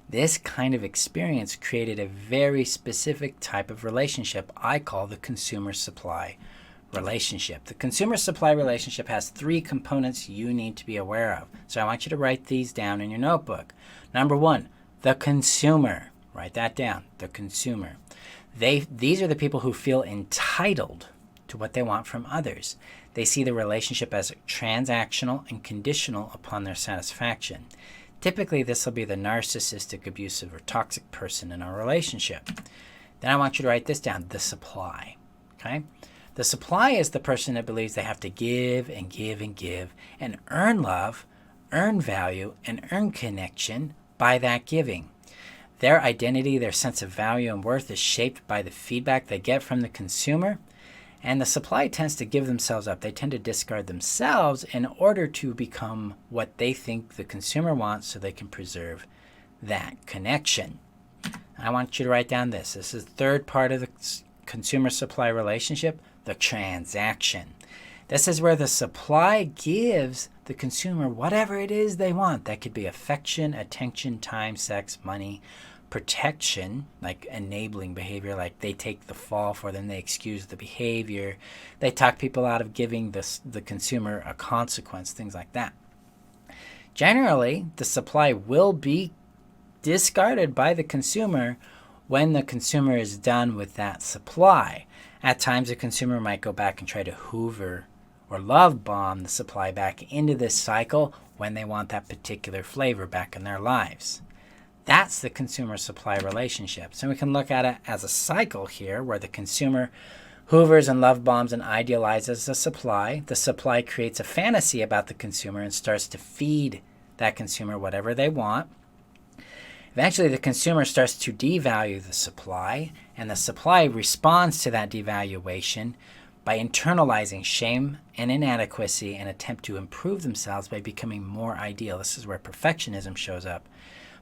This kind of experience created a very specific type of relationship I call the consumer-supply relationship. The consumer-supply relationship has 3 components you need to be aware of. So I want you to write these down in your notebook. Number 1, the consumer. Write that down, the consumer. These are the people who feel entitled to what they want from others. They see the relationship as transactional and conditional upon their satisfaction. Typically, this will be the narcissistic, abusive, or toxic person in our relationship. Then I want you to write this down, the supply. Okay? The supply is the person that believes they have to give and give and give and earn love, earn value, and earn connection by that giving. Their identity, their sense of value and worth is shaped by the feedback they get from the consumer, and the supply tends to give themselves up. They tend to discard themselves in order to become what they think the consumer wants so they can preserve that connection. I want you to write down this. This is the third part of the consumer-supply relationship, the transaction. This is where the supply gives the consumer whatever it is they want. That could be affection, attention, time, sex, money, protection, like enabling behavior, like they take the fall for them, they excuse the behavior, they talk people out of giving the consumer a consequence, things like that. Generally, the supply will be discarded by the consumer when the consumer is done with that supply. At times, the consumer might go back and try to hoover or love bomb the supply back into this cycle when they want that particular flavor back in their lives. That's the consumer-supply relationship. So we can look at it as a cycle here where the consumer hoovers and love bombs and idealizes the supply. The supply creates a fantasy about the consumer and starts to feed that consumer whatever they want. Eventually, the consumer starts to devalue the supply, and the supply responds to that devaluation by internalizing shame and inadequacy and attempt to improve themselves by becoming more ideal. This is where perfectionism shows up.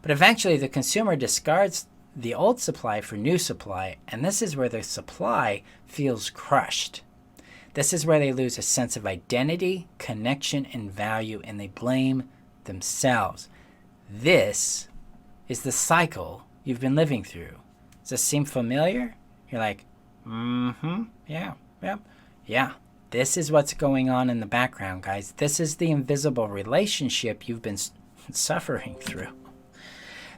But eventually, the consumer discards the old supply for new supply, and this is where the supply feels crushed. This is where they lose a sense of identity, connection, and value, and they blame themselves. This is the cycle you've been living through. Does this seem familiar? You're like, yeah. This is what's going on in the background, guys. This is the invisible relationship you've been suffering through.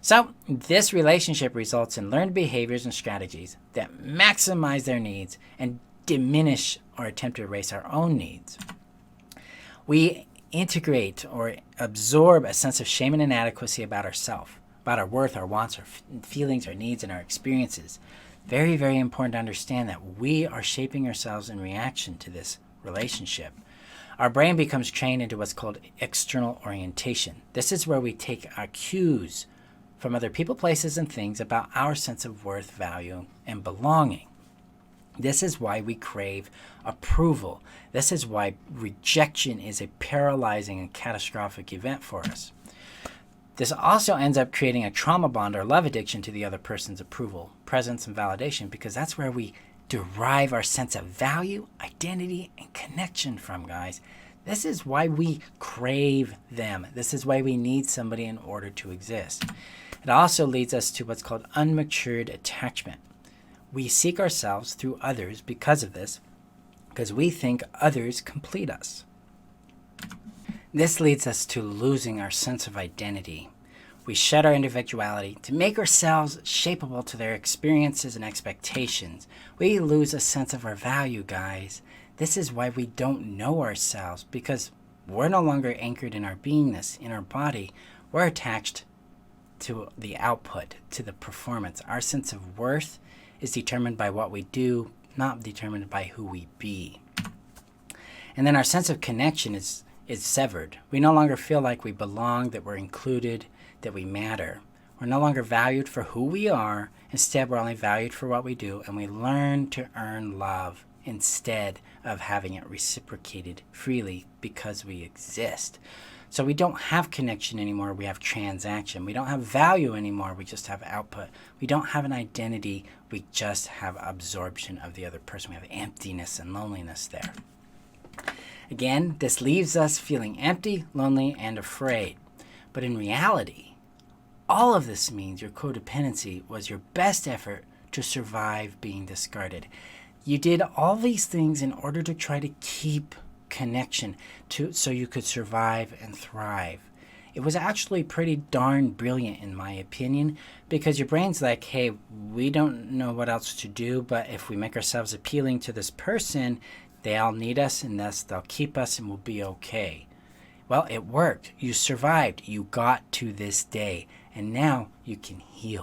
So this relationship results in learned behaviors and strategies that maximize their needs and diminish or attempt to erase our own needs. We integrate or absorb a sense of shame and inadequacy about ourselves, about our worth, our wants, our feelings, our needs, and our experiences. Very, very important to understand that we are shaping ourselves in reaction to this relationship. Our brain becomes trained into what's called external orientation. This is where we take our cues from other people, places, and things about our sense of worth, value, and belonging. This is why we crave approval. This is why rejection is a paralyzing and catastrophic event for us. This also ends up creating a trauma bond or love addiction to the other person's approval, presence, and validation, because that's where we derive our sense of value, identity, and connection from, guys. This is why we crave them. This is why we need somebody in order to exist. It also leads us to what's called unmatured attachment. We seek ourselves through others because of this, because we think others complete us. This leads us to losing our sense of identity. We shed our individuality to make ourselves shapeable to their experiences and expectations. We lose a sense of our value, guys. This is why we don't know ourselves, because we're no longer anchored in our beingness, in our body. We're attached to the output, to the performance. Our sense of worth is determined by what we do, not determined by who we be. And then our sense of connection is severed. We no longer feel like we belong, that we're included, that we matter. We're no longer valued for who we are. Instead, we're only valued for what we do, and we learn to earn love instead of having it reciprocated freely because we exist. So we don't have connection anymore, we have transaction. We don't have value anymore, we just have output. We don't have an identity, we just have absorption of the other person. We have emptiness and loneliness there. Again, this leaves us feeling empty, lonely, and afraid. But in reality, All of this means your codependency was your best effort to survive being discarded. You did all these things in order to try to keep connection so you could survive and thrive. It was actually pretty darn brilliant in my opinion, because your brain's like, hey, we don't know what else to do, but if we make ourselves appealing to this person, they all need us and thus they'll keep us and we'll be okay. Well, it worked. You survived. You got to this day, and now you can heal.